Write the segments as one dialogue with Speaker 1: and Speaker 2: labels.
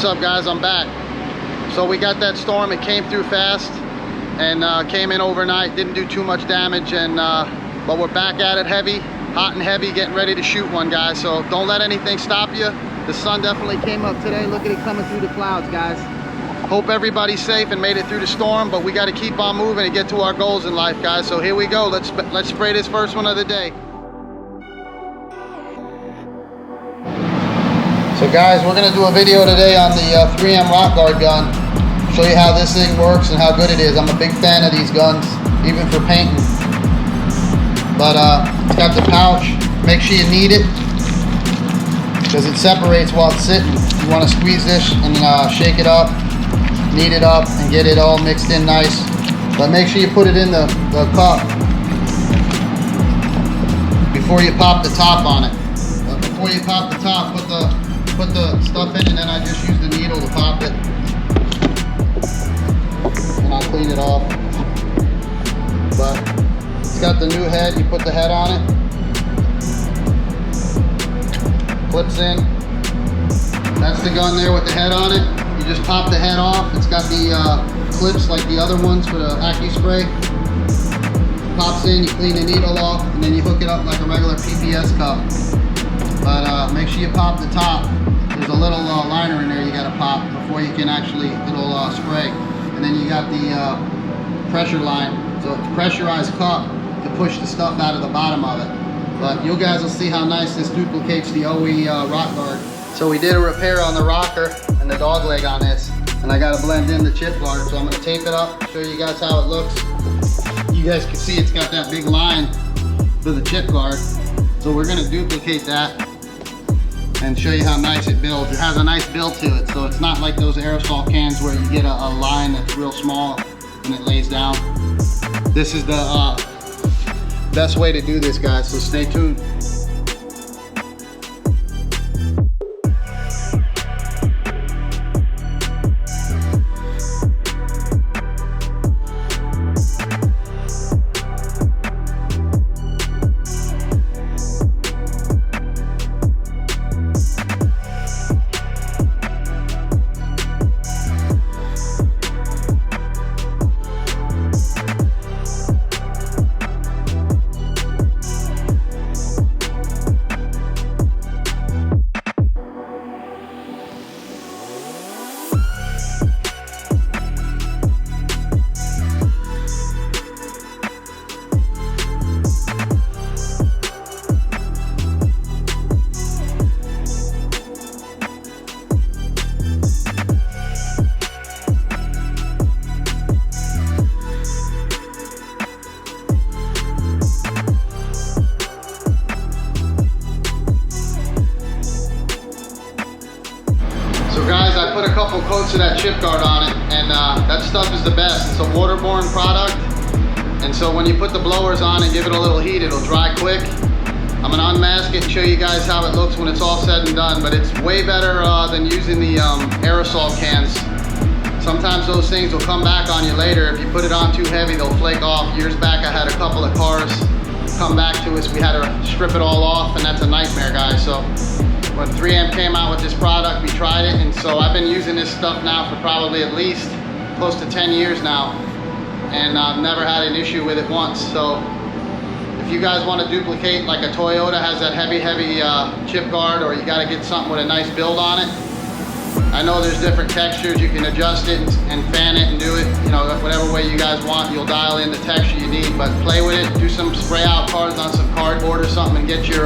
Speaker 1: up, guys? I'm back. So we got that storm. It came through fast and came in overnight. Didn't do too much damage, and but we're back at it heavy, hot and heavy, getting ready to shoot one, guys. So don't let anything stop you. The sun definitely came up today. Look at it coming through the clouds, guys. Hope everybody's safe and made it through the storm, but we got to keep on moving and get to our goals in life, guys. So here we go. Let's spray this first one of the day. So guys, we're going to do a video today on the 3M Rock Guard gun. Show you how this thing works and how good it is. I'm a big fan of these guns, even for painting. But it's got the pouch. Make sure you knead it, because it separates while it's sitting. You want to squeeze this and shake it up, knead it up, and get it all mixed in nice. But make sure you put it in the cup before you pop the top on it. But before you pop the top, put the stuff in, and then I just use the needle to pop it. And I'll clean it off. But it's got the new head. You put the head on it. Clips in. That's the gun there with the head on it. You just pop the head off. It's got the clips like the other ones for the Accuspray. Pops in, you clean the needle off, and then you hook it up like a regular PPS cup. But make sure you pop the top. There's a little liner in there you gotta pop before you can actually, it'll spray. And then you got the pressure line. So it's a pressurized cup to push the stuff out of the bottom of it. But you guys will see how nice this duplicates the OE Rock Guard. So we did a repair on the rocker and the dog leg on this, and I gotta blend in the chip guard. So I'm gonna tape it up, show you guys how it looks. You guys can see it's got that big line for the chip guard. So we're gonna duplicate that and show you how nice it builds. It has a nice build to it, so it's not like those aerosol cans where you get a line that's real small and it lays down. This is the best way to do this, guys, so stay tuned. Guys, I put a couple coats of that chip guard on it, and that stuff is the best. It's a waterborne product, and so when you put the blowers on and give it a little heat, it'll dry quick. I'm gonna unmask it and show you guys how it looks when it's all said and done, but it's way better than using the aerosol cans. Sometimes those things will come back on you later. If you put it on too heavy, they'll flake off. Years back, I had a couple of cars come back to us. We had to strip it all off, and that's a nightmare, guys. So when 3M came out with this product, we tried it, and so I've been using this stuff now for probably at least close to 10 years now, and I've never had an issue with it once. So if you guys want to duplicate, like a Toyota has that heavy chip guard, or you got to get something with a nice build on it, I know there's different textures. You can adjust it and fan it and do it, you know, whatever way you guys want. You'll dial in the texture you need, but play with it. Do some spray out cards on some cardboard or something and get your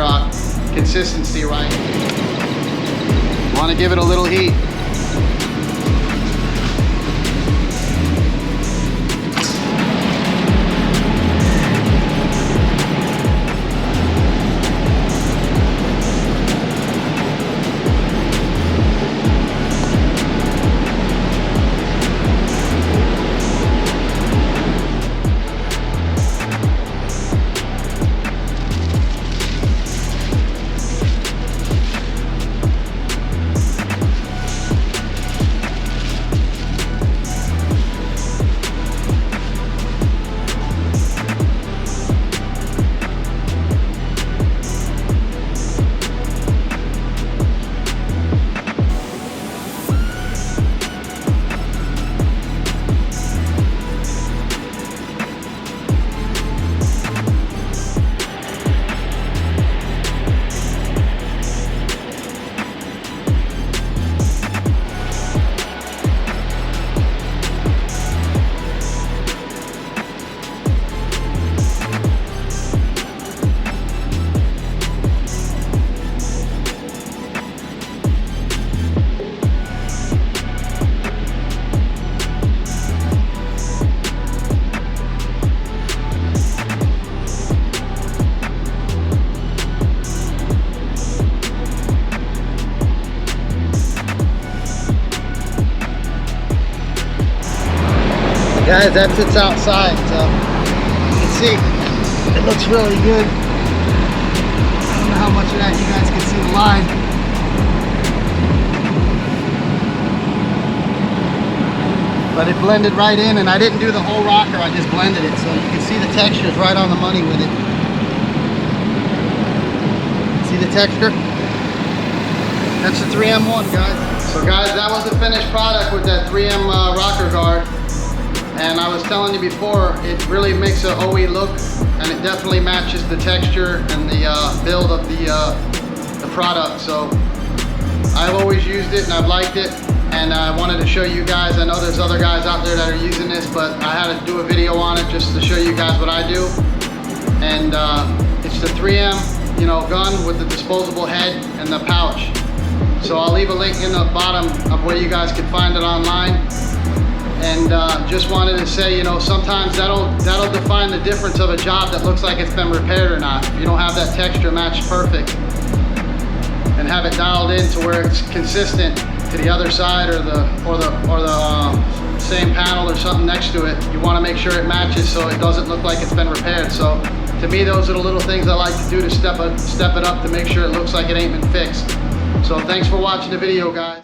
Speaker 1: consistency right. Want to give it a little heat. Guys, that's its outside, so you can see it looks really good. I don't know how much of that you guys can see the line. But it blended right in, and I didn't do the whole rocker, I just blended it, so you can see the texture's right on the money with it. See the texture? That's the 3M1, guys. So guys, that was the finished product with that 3M rocker guard. And I was telling you before, it really makes an OE look, and it definitely matches the texture and the build of the product. So I've always used it and I've liked it. And I wanted to show you guys, I know there's other guys out there that are using this, but I had to do a video on it just to show you guys what I do. And it's the 3M, you know, gun with the disposable head and the pouch. So I'll leave a link in the bottom of where you guys can find it online. And just wanted to say, you know, sometimes that'll define the difference of a job that looks like it's been repaired or not. If you don't have that texture matched perfect and have it dialed in to where it's consistent to the other side or the same panel or something next to it, you want to make sure it matches so it doesn't look like it's been repaired. So to me, those are the little things I like to do to step it up to make sure it looks like it ain't been fixed. So thanks for watching the video, guys.